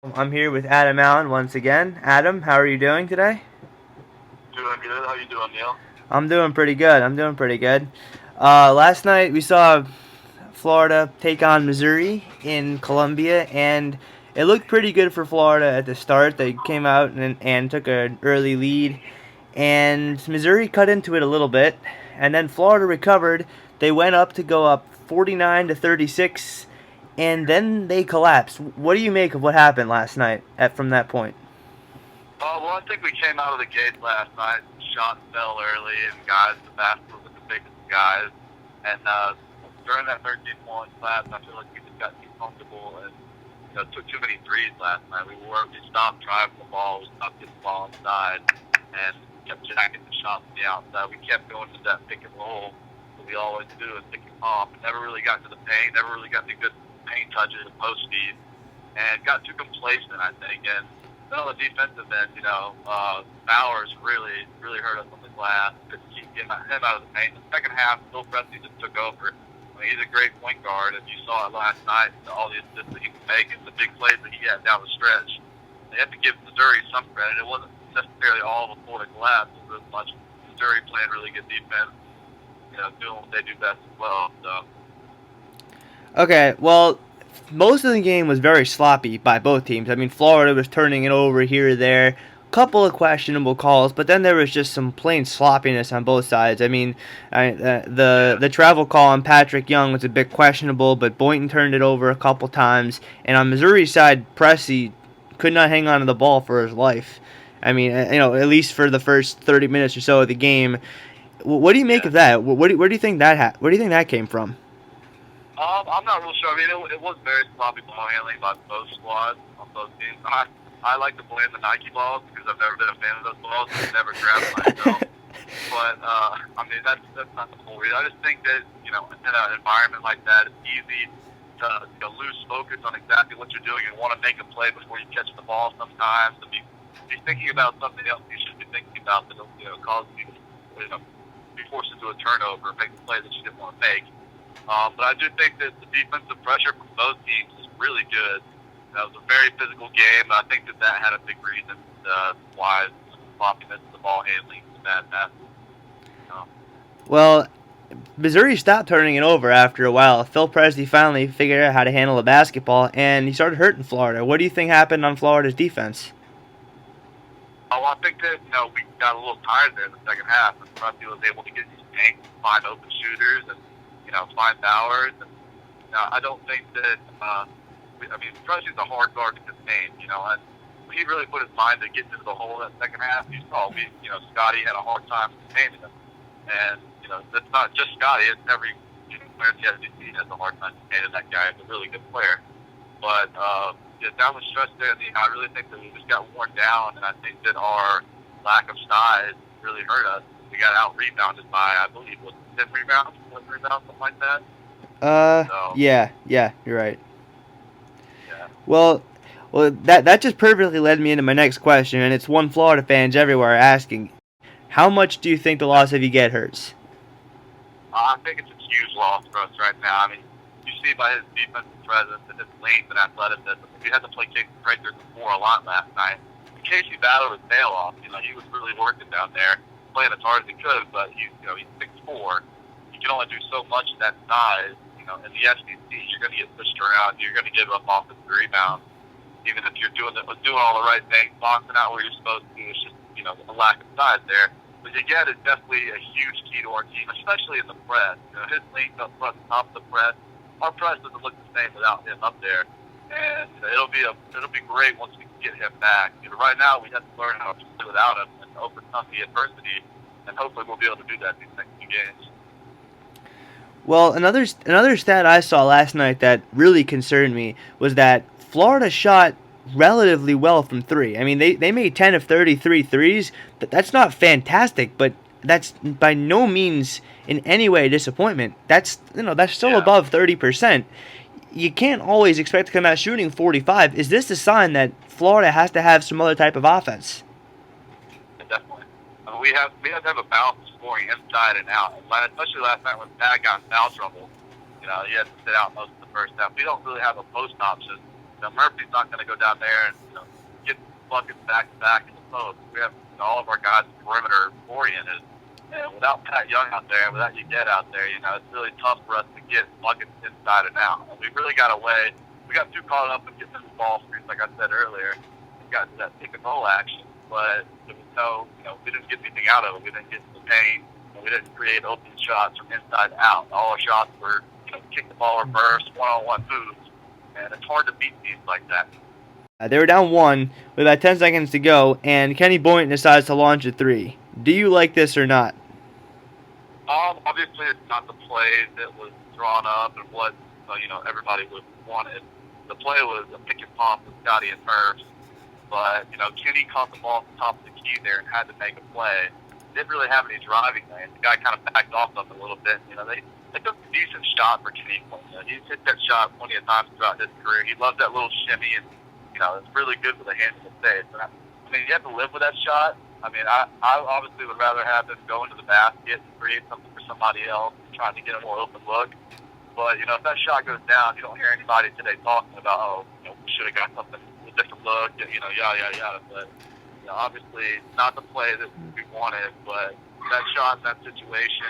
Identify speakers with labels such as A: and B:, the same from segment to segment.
A: I'm here with Adam Allen once again. Adam, how are you doing today?
B: Doing good. How you doing, Neil?
A: I'm doing pretty good. Last night we saw Florida take on Missouri in Columbia, and it looked pretty good for Florida at the start. They came out and took an early lead, and Missouri cut into it a little bit, and then Florida recovered. They went up to go up 49 to 36, and then they collapsed. What do you make of what happened last night from that point?
B: Well, I think we came out of the gate last night. Shot fell early, and guys, the basket was the biggest guys. And during that 13-point class, I feel like we just got too comfortable and took too many threes last night. We stopped driving the ball, we stopped getting the ball inside, and kept jacking the shots on the outside. We kept going to that pick and roll that we always do and pick and pop. Never really got to the paint. Never really got the good paint touches and post speed, and got too complacent, I think. And then on the defensive end, Bowers really hurt us on the glass. Couldn't keep him out of the paint. In the second half, Bill Pressey just took over. I mean, he's a great point guard, and you saw it last night. All the assists that he was making, the big plays that he had down the stretch. They have to give Missouri some credit. It wasn't necessarily all of the Florida collapse. It was much Missouri playing really good defense, doing what they do best as well. So.
A: Okay, well, most of the game was very sloppy by both teams. I mean, Florida was turning it over here or there, couple of questionable calls, but then there was just some plain sloppiness on both sides. I mean, the travel call on Patrick Young was a bit questionable, but Boynton turned it over a couple times, and on Missouri's side, Pressey could not hang on to the ball for his life. I mean, at least for the first 30 minutes or so of the game. What do you make of that? Where do you think where do you think that came from?
B: I'm not real sure. I mean, it was very sloppy ball handling by both squads on both teams. I like to blame the Nike balls because I've never been a fan of those balls. I've never grabbed them myself. But, I mean, that's not the whole reason. I just think that, in an environment like that, it's easy to lose focus on exactly what you're doing and want to make a play before you catch the ball sometimes, to be thinking about something else you should be thinking about that, cause you to be forced into a turnover, make a play that you didn't want to make. But I do think that the defensive pressure from both teams is really good. That was a very physical game. I think that had a big reason why the sloppiness of the ball handling was bad.
A: Well, Missouri stopped turning it over after a while. Phil Pressey finally figured out how to handle the basketball, and he started hurting Florida. What do you think happened on Florida's defense?
B: I think that we got a little tired there in the second half, and Pressey was able to get these tanks, find open shooters, and find Bowers. And I don't think that. I mean, Pressey's a hard guard to contain. And he really put his mind to getting into the hole that second half. You saw, Scotty had a hard time containing him, and that's not just Scotty. It's every player in the SEC has a hard time containing that guy. He's a really good player, but down the stretch there, I really think that we just got worn down, and I think that our lack of size really hurt us. We got out rebounded by, I believe, was 10 rebounds, 11 rebounds, something like that.
A: Yeah, you're right.
B: Yeah.
A: Well, that just perfectly led me into my next question, and it's one Florida fans everywhere asking: how much do you think the loss of Uget hurts?
B: I think it's a huge loss for us right now. I mean, you see by his defensive presence and his length and athleticism. We had to play Casey Prather before a lot last night. Casey battled his tail off. He was really working down there, playing as hard as he could, but he's 6'4". You can only do so much at that size. In the SEC, you're going to get pushed around. You're going to give up offensive rebounds, even if you're doing all the right things, boxing out where you're supposed to. It's just a lack of size there. But again, it's definitely a huge key to our team, especially in the press. His length up front, top of the press. Our press doesn't look the same without him up there, and it'll be great once we can get him back. Right now, we have to learn how to play without him and overcome the adversity, and hopefully we'll be able to do that these next few games.
A: Well, another stat I saw last night that really concerned me was that Florida shot relatively well from three. I mean, they made 10 of 33 threes. That's not fantastic, but that's by no means in any way a disappointment. That's still above 30%. You can't always expect to come out shooting 45. Is this a sign that Florida has to have some other type of offense?
B: Definitely. We have to have a balance of scoring inside and out. Especially last night when Pat got in foul trouble. He had to sit out most of the first half. We don't really have a post option Murphy's not going to go down there and get buckets back to back in the post. We have all of our guys perimeter oriented. And without Pat Young out there, without you get out there, it's really tough for us to get buckets inside and out. And we really got away. We got too caught up in getting in the ball screens, like I said earlier. We got that pick and roll action, but there was we didn't get anything out of it. We didn't get to the paint, and we didn't create open shots from inside out. All our shots were, kick the ball reverse, one-on-one moves, and it's hard to beat teams like that.
A: They were down 1 with about 10 seconds to go, and Kenny Boynton decides to launch a 3. Do you like this or not?
B: Obviously, it's not the play that was drawn up and what everybody would wanted. The play was a pick and pop with Scotty and Murph, but Kenny caught the ball at the top of the key there and had to make a play. Didn't really have any driving lane. The guy kind of backed off them a little bit. They took a decent shot for Kenny. He's hit that shot plenty of times throughout his career. He loved that little shimmy, and it's really good with a handful of saves. You have to live with that shot. I obviously would rather have him go into the basket and create something for somebody else, trying to get a more open look. But, if that shot goes down, you don't hear anybody today talking about, we should have got something, a different look, yada. But, obviously, not the play that we wanted, but that shot in that situation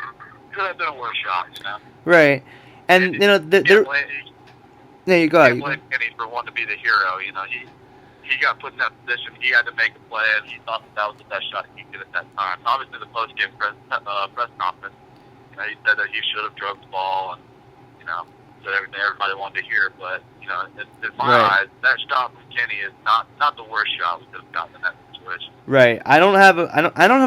B: could have been a worse shot,
A: Right. And,
B: no,
A: you go ahead.
B: Can't blame Kenny for wanting to be the hero, He got put in that position. He had to make a play, and he thought that was the best shot he could get at that time. Obviously, the post-game press conference, he said that he should have drove the ball, and said everything everybody wanted to hear. But in my eyes, that shot from Kenny is not the worst shot we could have gotten in that situation.
A: Right. I don't have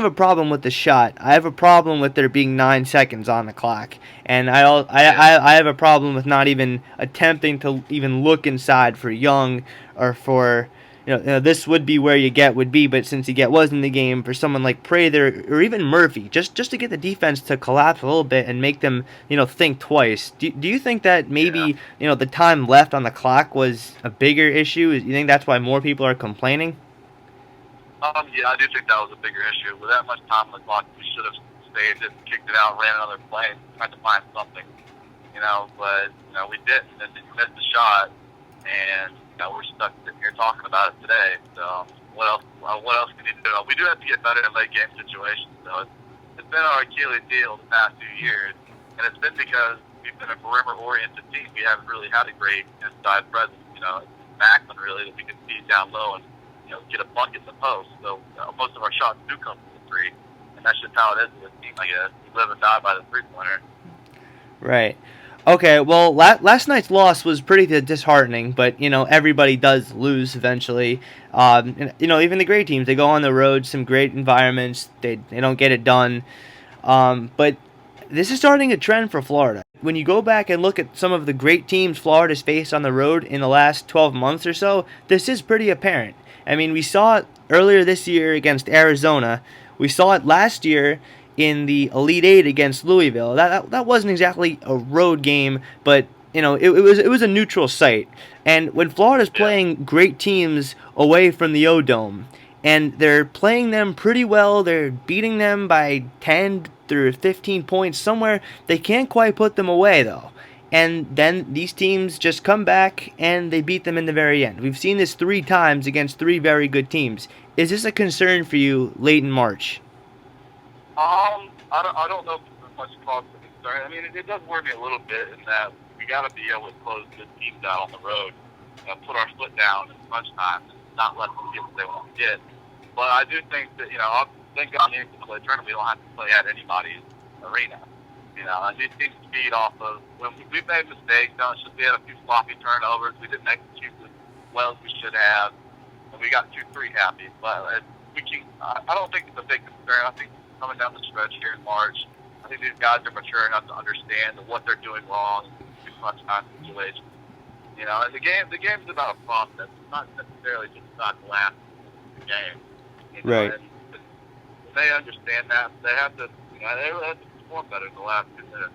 A: a problem with the shot. I have a problem with there being 9 seconds on the clock, and I have a problem with not even attempting to even look inside for Young or for. This would be where Yeget would be, but since Yeget was in the game, for someone like Prather or even Murphy, just to get the defense to collapse a little bit and make them, think twice. Do you think that maybe, the time left on the clock was a bigger issue? You think that's why more people are complaining?
B: Yeah, I do think that was a bigger issue. With that much time on the clock, we should have saved it, kicked it out, ran another play, tried to find something, but, we didn't, and missed the shot, and we're stuck sitting here talking about it today. So what else can you do? We do have to get better in late game situations. So it's been our Achilles heel the past few years, and it's been because we've been a perimeter oriented team. We haven't really had a great inside presence. Macklin really that we can see down low and get a bucket in the post. So most of our shots do come from the 3, and that's just how it is with this team. I guess we live and die by the 3-pointer.
A: Right. Okay, well, last night's loss was pretty disheartening, but, everybody does lose eventually. Even the great teams, they go on the road, some great environments, they don't get it done. But this is starting a trend for Florida. When you go back and look at some of the great teams Florida's faced on the road in the last 12 months or so, this is pretty apparent. We saw it earlier this year against Arizona. We saw it last year in the Elite Eight against Louisville. That wasn't exactly a road game, but it was a neutral site. And when Florida's playing great teams away from the O-Dome, and they're playing them pretty well, they're beating them by 10 through 15 points somewhere, they can't quite put them away though. And then these teams just come back and they beat them in the very end. We've seen this 3 times against 3 very good teams. Is this a concern for you late in March?
B: I don't know if it's much cause for concern. It does worry me a little bit in that we got to be able to close good teams out on the road, put our foot down in crunch time, and not let them get what they want to get. But I do think that thank God in the tournament we don't have to play at anybody's arena. These teams feed off of when we've made mistakes. We had a few sloppy turnovers. We didn't execute as well as we should have, and we got 2-3 happy. But I don't think it's a big concern. I think coming down the stretch here in March, I think these guys are mature enough to understand what they're doing wrong in clutch time situations. And the game's about a process. It's not necessarily just about the last game.
A: Right.
B: And they understand that. They have to, they have to perform better in the last 2 minutes.